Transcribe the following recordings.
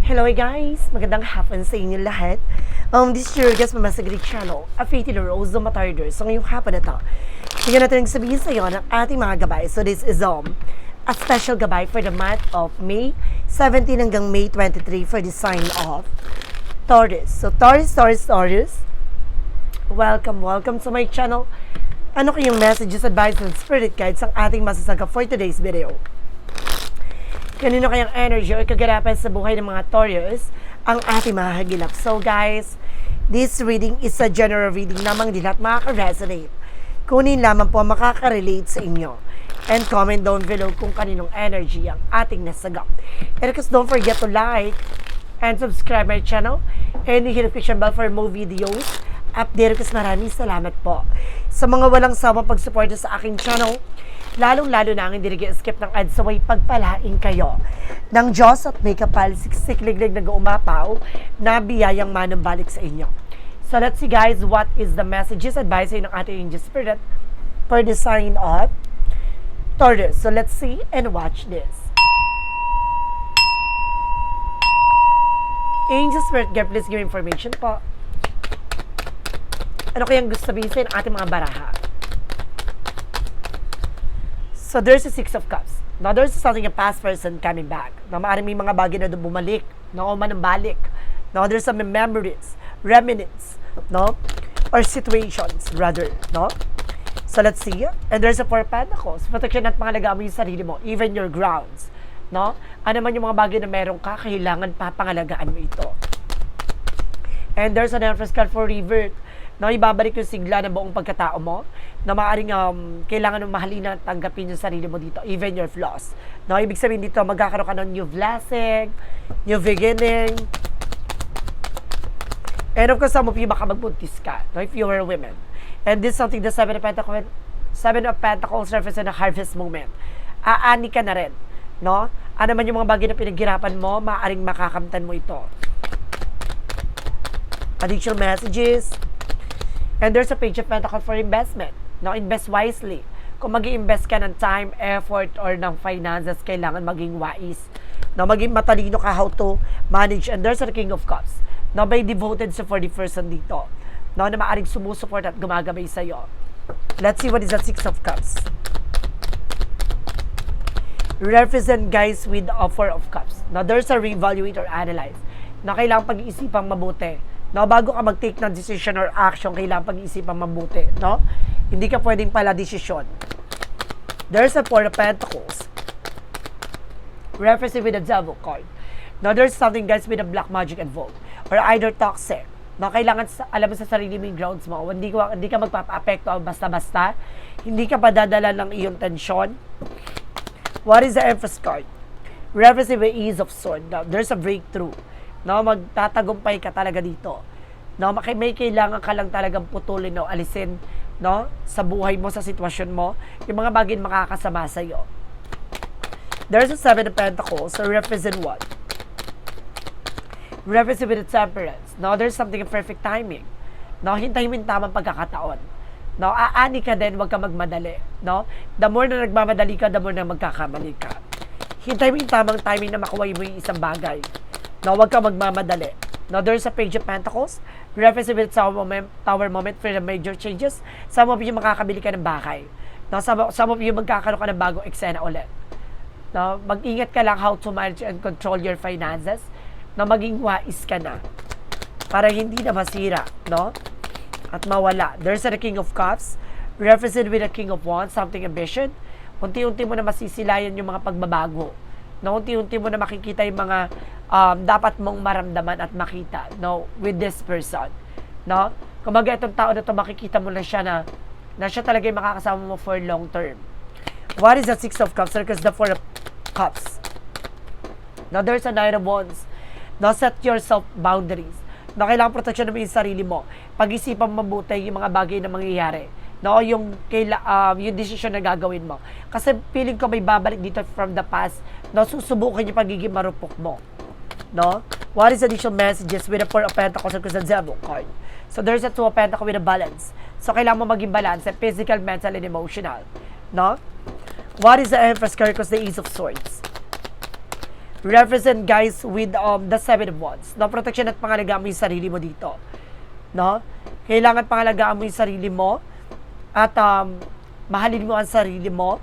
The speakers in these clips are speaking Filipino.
Hello guys! Magandang hapon sa inyo lahat. This is your guest Mama Sagri Channel, a Faithful Rose of Matarder. So ngayong hapon na to, tingnan natin ang sabihin sa iyo ng ating mga gabay. So this is a special gabay for the month of May 17 hanggang May 23 for the sign of Taurus. So Taurus, welcome to my channel. Ano kayong messages, advice, and spirit guides ang ating masasaga for today's video? Kanino kayang energy o kaganapan sa buhay ng mga Taurus ang ating mahagilap. So guys, this reading is a general reading namang di lahat makaka-resonate. Kunin lamang po makaka-relate sa inyo. And comment down below kung kaninong energy ang ating nasagap. And because don't forget to like and subscribe my channel and hit the notification bell for more videos. Update kasi maraming salamat po sa mga walang sawang pagsuporta sa aking channel. Lalong-lalo na ang hindi nag-skip ng ads, saway pagpalain kayo ng Diyos at may kapal, siksik-liglig nag-uumapaw na biyayang manumbalik sa inyo. So let's see guys, what is the messages, advice ng ating angel spirit for the sign of Taurus. So let's see and watch this. Angel spirit, God please give information po. Ano kayang gusto sabihin sa ating mga baraha? So there's a Six of Cups. Now there's something a past person coming back. Now maaaring may mga bagay na doon bumalik, no, o manambalik. Now there's some memories, remnants, no, or situations rather, no. So let's see. And there's a Four of Pentacles. Protection at pangalagaan mo yung sarili mo, even your grounds, no. Ano man yung mga bagay na meron ka, kailangan papangalagaan mo ito. And there's an Empress card for revert. No, ibabalik yung sigla ng buong pagkatao mo na maaaring kailangan ng mahalin na tanggapin yung sarili mo dito, even your flaws. No, ibig sabihin dito, magkakaroon ka ng new blessing, new beginning. And of course, some of you baka magbuntis ka, no, if you are a woman. And this is something, the Seven of Pentacles represent a harvest moment. Aani ka na rin, no? Ano man yung mga bagay na pinaghirapan mo, maaaring makakamtan mo ito. Additional messages. And there's a Page of Pentacles for investment. No, invest wisely. Kung mag-i-invest ka ng time, effort, or ng finances, kailangan maging wise. No, maging matalino ka how to manage. And there's a King of Cups. No, may devoted sa 40 person dito. No, na maaaring sumusuport at gumagabay sa'yo. Let's see what is the Six of Cups. Represent guys with a Four of Cups. Now, there's a reevaluate or analyze. Na kailangan pag-iisipang mabuti. No, bago ka mag-take ng decision or action, kailangan pag-iisipan mabuti, no? Hindi ka pwedeng pala desisyon. There's a Four of Pentacles. Referencing with a Devil card. Now, there's something guys with a black magic involved. Or either toxic. No, kailangan alam mo sa sarili mo yung grounds mo. Hindi ka magpapa-apekto basta-basta. Hindi ka padadala ng iyong tensyon. What is the Empress card? Referencing with Ease of Sword. Now, there's a breakthrough. No, magtatagumpay ka talaga dito. No, may kailangan ka lang talagang putulin o alisin, no, sa buhay mo, sa sitwasyon mo, yung mga bagay na makakasama sa iyo. There's a Seven of Pentacles, so represent what? Represent with the Temperance. No, there's something of perfect timing. No, hintayin mo yung tamang pagkakataon. No, aani ka din, huwag ka magmadali. No, the more na nagmamadali ka, the more na magkakamali ka. Hintayin mo yung tamang timing na makuha mo yung isang bagay. No, huwag ka magmamadali. Now, there's a Page of Pentacles. Represent with Tower moment for the major changes. Some of you makakabili ka ng bahay. Now, some of you magkakaroon ka ng bagong eksena ulit. Now, mag-ingat ka lang how to manage and control your finances. Na maging wise ka na. Para hindi na masira, no? At mawala. There's a King of Cups. Represent with a King of Wands, something ambition. Unti-unti mo na masisilayan yung mga pagbabago. No, unti-unti mo na makikita yung mga dapat mong maramdaman at makita, no, with this person, no. Kumbaga itong tao na to, makikita mo na siya na siya talaga yung makakasama mo for long term. What is the Six of Cups? Because the Four of Cups. Now there's a Nine of Wands. Now set yourself boundaries. No, kailangan proteksyon mo yung sarili mo. Pag-isipan mabuti yung mga bagay na mangyayari. No, yung decision na gagawin mo. Kasi feeling ko may babalik dito from the past. No, susubukan yung pagiging marupok mo. No? What is additional messages with the Four of Pentacles and the Devil card? So there's a Two of Pentacles with a balance. So kailangan mo maging balance, physical, mental, and emotional. No? What is the Empress card? Because the Ace of Swords. represent guys with the Seven of Wands. No, protection at pangalagaan mo yung sarili mo dito. No? Kailangan pangalagaan mo yung sarili mo at mahalin mo ang sarili mo.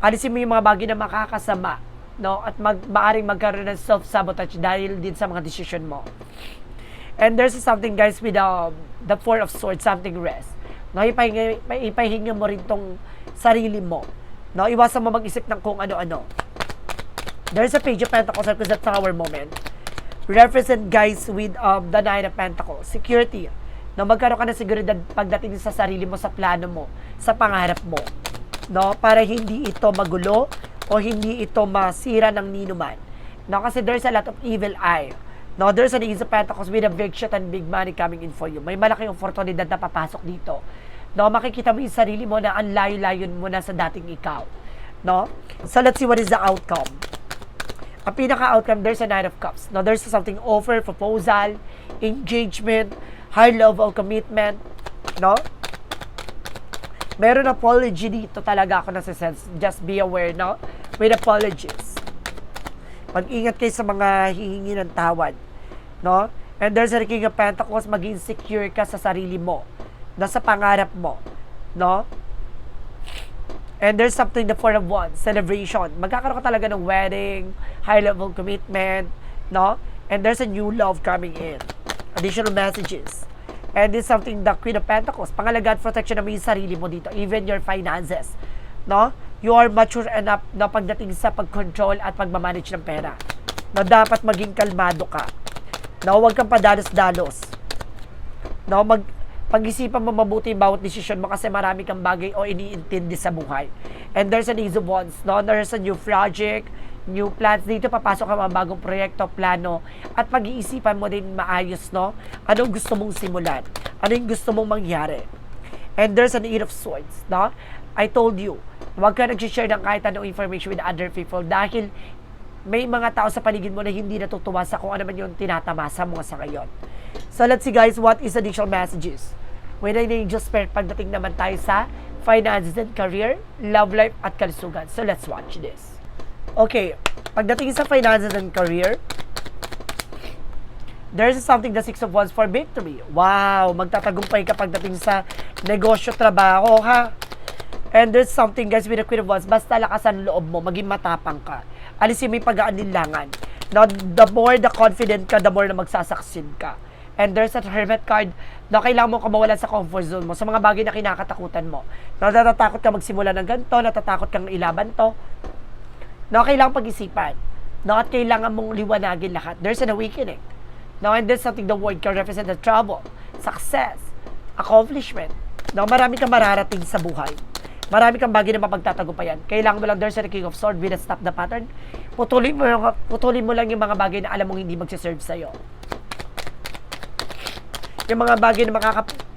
Alisin mo yung mga bagay na makakasama, no? At maaring magkaroon ng self-sabotage dahil din sa mga decision mo. And there's something guys with the Four of Swords, something rest. No, ipahinga mo rin tong sarili mo. No, iwasan mo mag-isip ng kung ano-ano. There's a Page of Pentacles because that's our moment. Represent guys with the Nine of Pentacles, security. No, magkaroon ka ng seguridad pagdating sa sarili mo, sa plano mo, sa pangarap mo. No, para hindi ito magulo o hindi ito masira ng ninuman. No, kasi there's a lot of evil eye. No, there's an Ace of Pentacles with a big shot and big money coming in for you. May malaking oportunidad na papasok dito. No, makikita mo yung sarili mo na ang layo-layo mo na sa dating ikaw. No? So let's see what is the outcome. Ang pinaka-outcome, there's a Knight of Cups. No, there's something offer, proposal, engagement, high level commitment. No? Meron apology dito talaga ako nasa-sense. Just be aware, no? With apologies. Mag-ingat kayo sa mga hihingi ng tawad. No? And there's a King of Pentacles, maging secure ka sa sarili mo. Nasa pangarap mo. No? And there's something, the Four of Wands, celebration. Magkakaroon ka talaga ng wedding, high-level commitment, no? And there's a new love coming in. Additional messages. And there's something, the Queen of Pentacles. Pangalagaan, protection naman yung sarili mo dito. Even your finances. No? You are mature enough na pagdating sa pag-control at pagmamanage ng pera. Na dapat maging kalmado ka. No? Huwag kang padalos-dalos. No? Pag-isipan mo mabuti yung bawat desisyon mo kasi marami kang bagay o iniintindi sa buhay. And there's an Ace of Wands, no? There's a new project, new plans. Dito papasok ang mga bagong proyekto, plano, at pag-iisipan mo din maayos, no? Anong gusto mong simulan? Ano yung gusto mong mangyari? And there's an Eight of Swords, no? I told you, huwag ka nag-share ng kahit anong information with other people dahil may mga tao sa paligid mo na hindi natutuwa sa kung ano man yung tinatamasa mo sa ngayon. So let's see guys, what is additional messages? When I need just spare, pagdating naman tayo sa finances and career, love life at kalusugan. So let's watch this. Okay, pagdating sa finances and career, there's something, the Six of Wands for victory. Wow, magtatagumpay ka pagdating sa negosyo, trabaho, ha? And there's something guys with the Queen of Wands, basta lakasan loob mo, maging matapang ka. Alisin mo yung pag-aalinlangan. Now, the more the confident ka, the more na magsasucceed ka. And there's a Hermit card na kailangan mo mawalan sa comfort zone mo, sa mga bagay na kinakatakutan mo. Na natatakot ka magsimula ng ganito, natatakot kang ilaban to. Na kailangan pag-isipan. Na at kailangan mong liwanagin lahat. There's an awakening. Now, and there's something the word can represent the trouble, success, accomplishment. Na marami kang mararating sa buhay. Marami kang bagay na mapagtatagumpayan. Kailangan mo lang, there's a King of Swords with a stop the pattern. Putulin mo lang yung mga bagay na alam mong hindi magsiserve sa'yo. Yung mga bagay na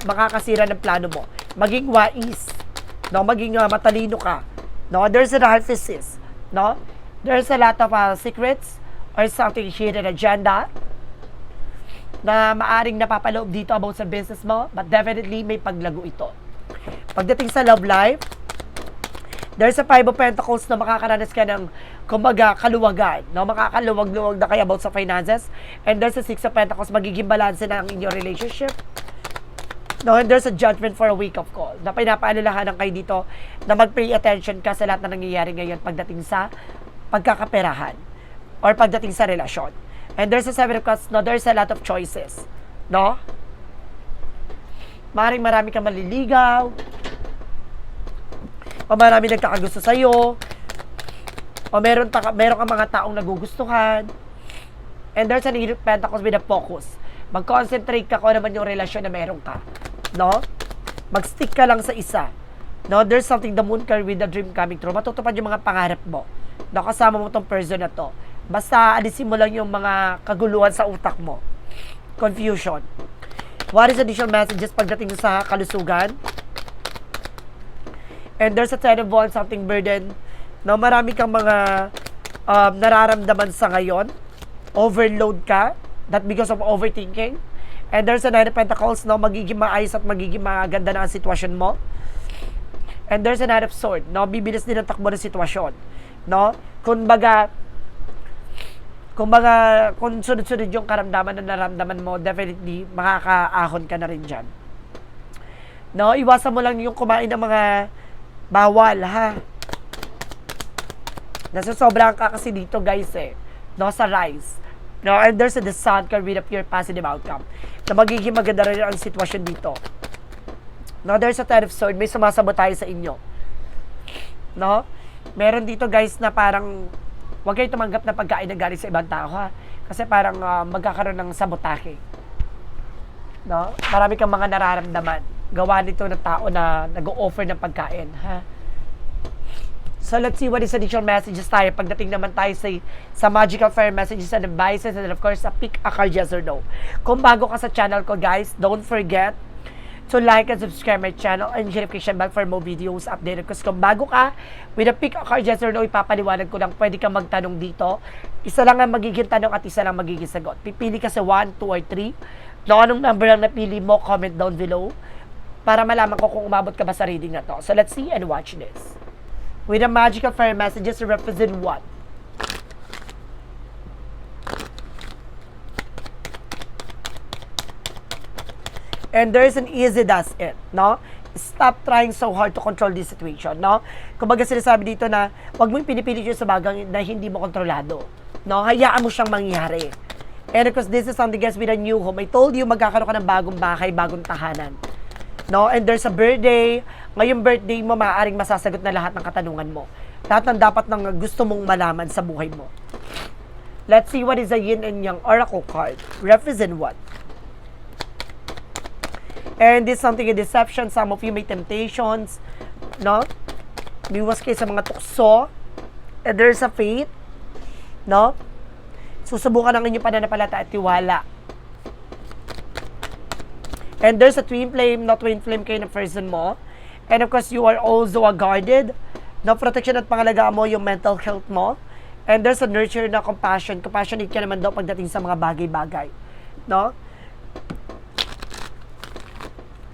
makakasira ng plano mo. Maging wais. No? Maging matalino ka. No? There's a narcissist. No? There's a lot of secrets or something hidden agenda na maaring napapaloob dito about sa business mo, but definitely may paglago ito. Pagdating sa love life, there's a Five of Pentacles na makakaranas ka ng kumbaga kaluwagan, no? Makakaluwag-luwag na kayo about sa finances. And there's a Six of Pentacles, magiging balance na ang inyong relationship. No, and there's a Judgment for a wake up call. Na pinapaalalahanan kayo dito na mag-pay attention ka sa lahat na nangyayari ngayon pagdating sa pagkakaperahan or pagdating sa relasyon. And there's a Seven of Cups, no? There's a lot of choices. No? Marami kang maliligaw, o marami nagkakagusto sa'yo, o meron kang mga taong nagugustuhan. And there's an Eight of Pentacles with a focus. Mag-concentrate ka kung ano naman yung relasyon na meron ka. No? Mag-stick ka lang sa isa. No? There's something, the moon card with the dream coming true. Matutupad yung mga pangarap mo. No? Kasama mo tong person na to. Basta alisin mo lang yung mga kaguluhan sa utak mo. Confusion. What is additional messages pagdating sa kalusugan? And there's a Ten of Wands, something burden. No, marami kang mga nararamdaman sa ngayon. Overload ka. That because of overthinking. And there's a Nine of Pentacles, no, magiging maayos at magiging maganda na ang sitwasyon mo. And there's a Knight of Swords, no, bibilis din ang takbo ng sitwasyon. No? Kumbaga, kung sunod-sunod yung karamdaman na naramdaman mo, definitely, makakaahon ka na rin dyan. No, iwasan mo lang yung kumain ng mga bawal, ha? Nasasobrahan ka kasi dito, guys, eh. No, sa rice. No, and there's the sun can read up your positive outcome. Na magiging maganda rin ang sitwasyon dito. No, there's a 10 of swords. May sumasabot tayo sa inyo. No? Meron dito, guys, na parang huwag kayo tumanggap na pagkain na galing sa ibang tao, ha? Kasi parang magkakaroon ng sabotahe. No? Marami kang mga nararamdaman. Gawa nito ng tao na nag-o-offer ng pagkain, ha? So, let's see what is additional messages tayo. Pagdating naman tayo sa Magical Fire Messages and Advices, and of course, pick a card, yes or no. Kung bago ka sa channel ko, guys, don't forget to like and subscribe my channel and notification bell for more videos updated. Kasi kung bago ka, with a pick a card, yes or no, ipapaliwanag ko lang, pwede kang magtanong dito. Isa lang ang magiging tanong at isa lang magiging sagot. Pipili ka sa 1, 2, or 3. No, anong number ang napili mo, comment down below para malaman ko kung umabot ka ba sa reading na to. So, let's see and watch this. With the Magical Fire Messages to represent what? And there's an easy does it, no? Stop trying so hard to control this situation, no? Kumbaga sinasabi dito na huwag mo pinipilit yung sa bagang na hindi mo kontrolado, no? Hayaan mo siyang mangyari. And because this is something else with a new home, I told you magkakaroon ka ng bagong bahay, bagong tahanan. No? And there's a birthday. Ngayong birthday mo, maaaring masasagot na lahat ng katanungan mo. Lahat ng dapat nang gusto mong malaman sa buhay mo. Let's see what is a yin and yang oracle card. Represent what? And this is something a deception. Some of you may temptations. No? Miwas kayo sa mga tukso. And there's a faith. No? Susubukan ang inyong pananampalataya at tiwala. And there's a twin flame, not twin flame kayo ng person mo. And of course, you are also a guarded. No, protection at pangalagaan mo yung mental health mo. And there's a nurture na compassion. Compassionate ka naman daw pagdating sa mga bagay-bagay. No?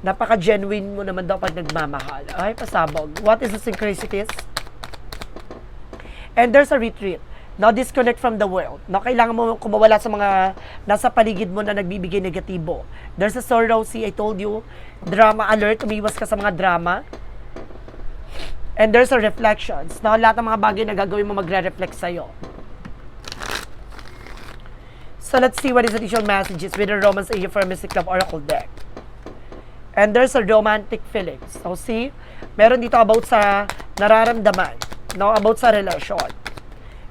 Napaka-genuine mo naman daw pag nagmamahal. Ay, pasabog. What is the synchronicities? And there's a retreat. No, disconnect from the world. No, kailangan mo kumawala sa mga nasa paligid mo na nagbibigay negatibo. There's a sorrow, see, I told you. Drama alert, umiwas ka sa mga drama. And there's a reflections. No, lahat ng mga bagay na gagawin mo magre-reflect sa'yo. So, let's see what is additional messages with the Romance Age for Mystic Love Oracle deck. And there's a romantic feelings. So, see, meron dito about sa nararamdaman. No, about sa relasyon.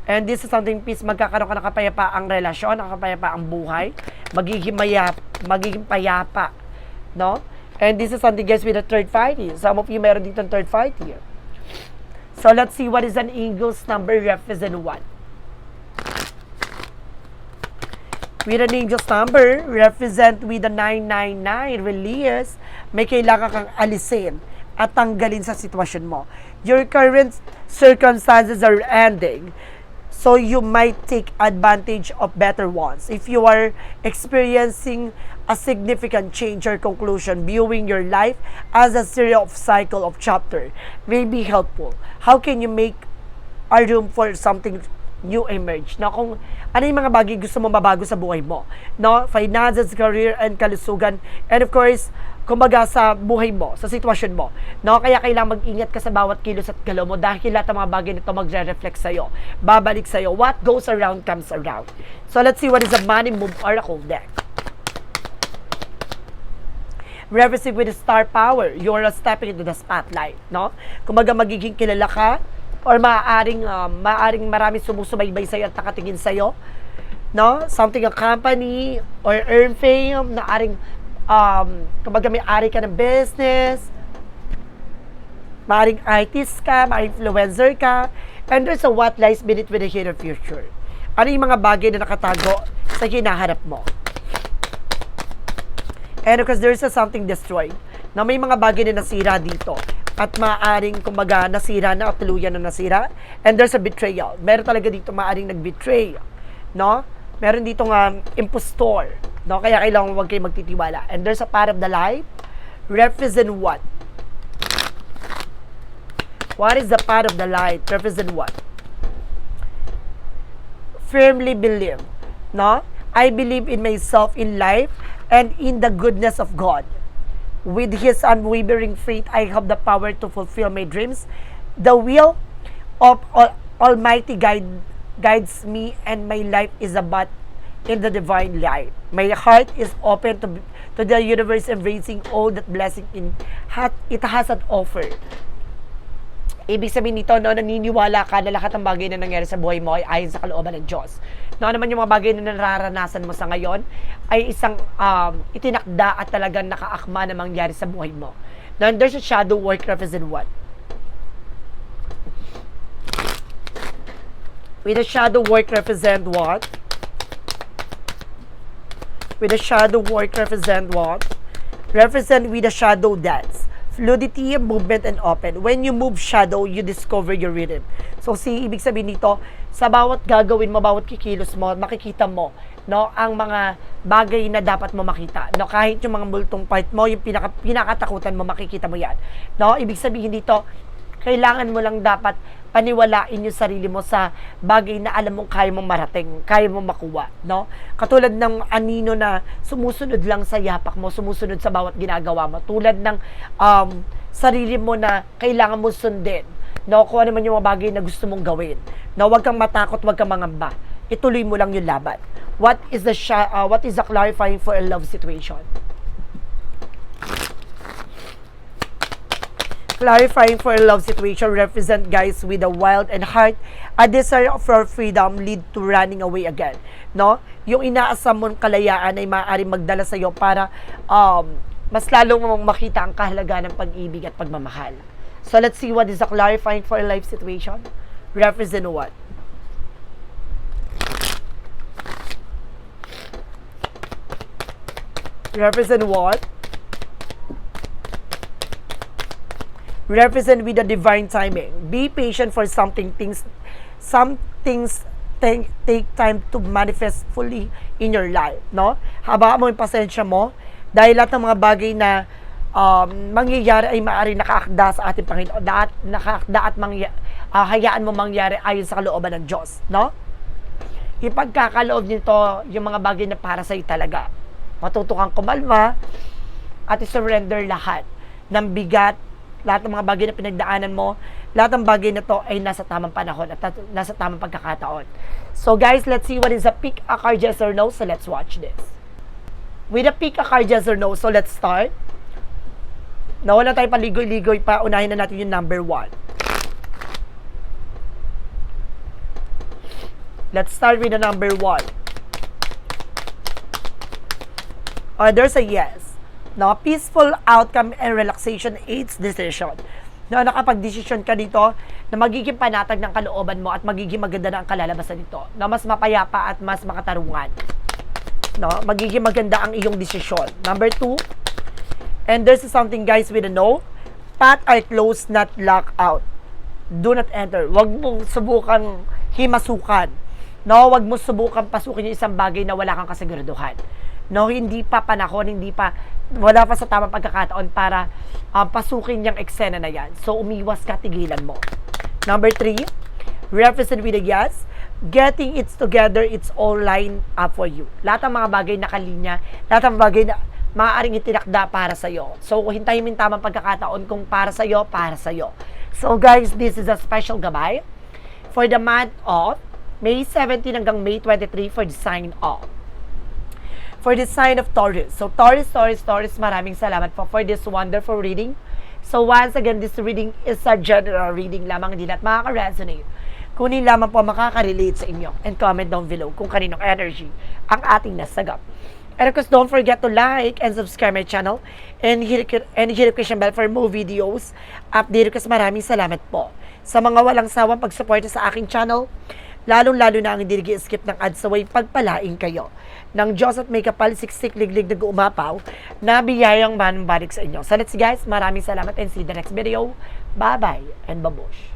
And this is something peace, magkakaroon ka ng kapayapaang relasyon, ng kapayapaang buhay, magiging payapa, no? And this is something guys with the third party. Some of you meron dito ng third party. So let's see what is an eagle's number represent what? With an eagle's number represent with the 999 release, may kailangan kang alisin at tanggalin sa sitwasyon mo. Your current circumstances are ending. So you might take advantage of better ones. If you are experiencing a significant change or conclusion, viewing your life as a series of cycle of chapter may be helpful. How can you make a room for something new emerge? No, kung ano yung mga bagay gusto mo mabago sa buhay mo. No, finances, career, and kalusugan. And of course, kumbaga sa buhay mo, sa sitwasyon mo. No, kaya kailangan mag-ingat ka sa bawat kilos at galaw mo dahil lahat ng mga bagay nito magre-reflect sa'yo. Babalik sa'yo. What goes around comes around. So let's see what is the Money Move Oracle deck. Reversing with the star power, you're stepping into the spotlight. No? Kumbaga magiging kilala ka or maaaring maraming sumusubaybay sa'yo at nakatingin sa'yo. No? Something a company or earn fame na aring kumbaga may ari ka ng business, maaring artist ka, maaring influencer ka, and there's a what lies beneath with the hidden future. Ano yung mga bagay na nakatago sa hinaharap mo? And because there's a something destroyed, na may mga bagay na nasira dito, at maaring kumbaga nasira na o tuluyan na nasira, and there's a betrayal. Meron talaga dito maaring nag-betray, no? Meron dito nga impostor. No, kaya kailangan huwag kayo magtitiwala. And there's a part of the light. Represent what? What is the part of the light? Represent what? firmly believe, no? I believe in myself, in life, and in the goodness of God. With His unwavering faith, I have the power to fulfill my dreams. The will of Almighty guides me, and my life is a bat in the divine light. My heart is open to the universe, embracing all that blessing it has an offer. Ibig sabihin nito, no, naniniwala ka na lahat ng bagay na nangyari sa buhay mo ay ayon sa kalooban ng Diyos. No, naman yung mga bagay na nararanasan mo sa ngayon ay isang itinakda at talagang nakaakma na mangyari sa buhay mo. Now, there's a shadow work represent what? With a shadow work represent what? With a shadow work represent what? Represent with a shadow dance. Fluidity, movement, and open. When you move shadow, you discover your rhythm. So, ibig sabihin nito, sa bawat gagawin mo, bawat kikilos mo, makikita mo, no, ang mga bagay na dapat mo makita. No, kahit yung mga multong part mo, yung pinakatakutan mo, makikita mo yan. No, ibig sabihin dito, kailangan mo lang dapat paniwalain yung sarili mo sa bagay na alam mong kaya mong marating, kaya mong makuha, no? Katulad ng anino na sumusunod lang sa yapak mo, sumusunod sa bawat ginagawa mo. Tulad ng sarili mo na kailangan mo sundin, no? Kung ano man yung mga bagay na gusto mong gawin. No, huwag kang matakot, huwag kang mangamba. Ituloy mo lang yung laban. What is the clarifying for a love situation? Clarifying for a love situation represent guys with a wild and heart, a desire for freedom lead to running away again. No? Yung inaasam mong kalayaan ay maaaring magdala sa iyo para mas lalong mong makita ang kahalagaan ng pag-ibig at pagmamahal. So let's see what is a clarifying for a life situation. Represent what? Represent what? Represent with the divine timing. Be patient for something. Some things take time to manifest fully in your life, no? Habaan mo yung pasensya mo dahil lahat ng mga bagay na mangyayari ay maaari nakaakda sa ating Panginoon. Nakaakda at hayaan mo mangyari ayon sa kalooban ng Diyos, no? Ipagkakaloob nito yung mga bagay na para sa'yo talaga. Matuto kang kumalma at i-surrender lahat ng bigat, lahat ng mga bagay na pinagdaanan mo, lahat ng bagay na to ay nasa tamang panahon at nasa tamang pagkakataon. So guys, let's see what is a pick a card yes or no. So let's watch this. With a pick a card yes or no, so let's start. Wala tayo paligoy-ligoy pa, unahin na natin yung number 1. Let's start with the number 1. There's a yes. No, peaceful outcome and relaxation aids decision. No, nakapag-desisyon ka dito na magiging panatag ng kalooban mo at magiging maganda na ang kalalabasan nito. No, mas mapayapa at mas makatarungan. No, magiging maganda ang iyong desisyon. Number 2, and there's something guys with a no. Path are closed, not locked out. Do not enter. Huwag mong subukan himasukan. No, huwag mong subukan pasukin yung isang bagay na wala kang kasiguraduhan. No, hindi pa panahon, wala pa sa tamang pagkakataon para pasukin yung eksena na yan. So, umiwas ka, tigilan mo. Number 3, represent with a yes. Getting it together, it's all line up for you. Lahat ng mga bagay na kalinya, lahat ng bagay na maaaring itinakda para sa'yo. So, hintayin mo yung tamang pagkakataon kung para sa'yo, para sa'yo. So, guys, this is a special gabay for the month of May 17 hanggang May 23 for the sign of. For the sign of Taurus. So, Taurus, maraming salamat po for this wonderful reading. So, once again, this reading is a general reading lamang, hindi lahat makaka-resonate. Kunin lamang po makaka-relate sa inyo. And comment down below kung kaninong energy ang ating nasagap. And of course, don't forget to like and subscribe my channel and hit notification bell for more videos. Update ko, maraming salamat po sa mga walang sawang pagsuporta sa aking channel. Lalong-lalo na ang hindi nag-skip ng ads away, pagpalain kayo ng Diyos at may kapal, siksik, liglig, nag-uumapaw na biyayang manbalik sa inyo. So let's guys, maraming salamat and see you the next video. Bye-bye and babush.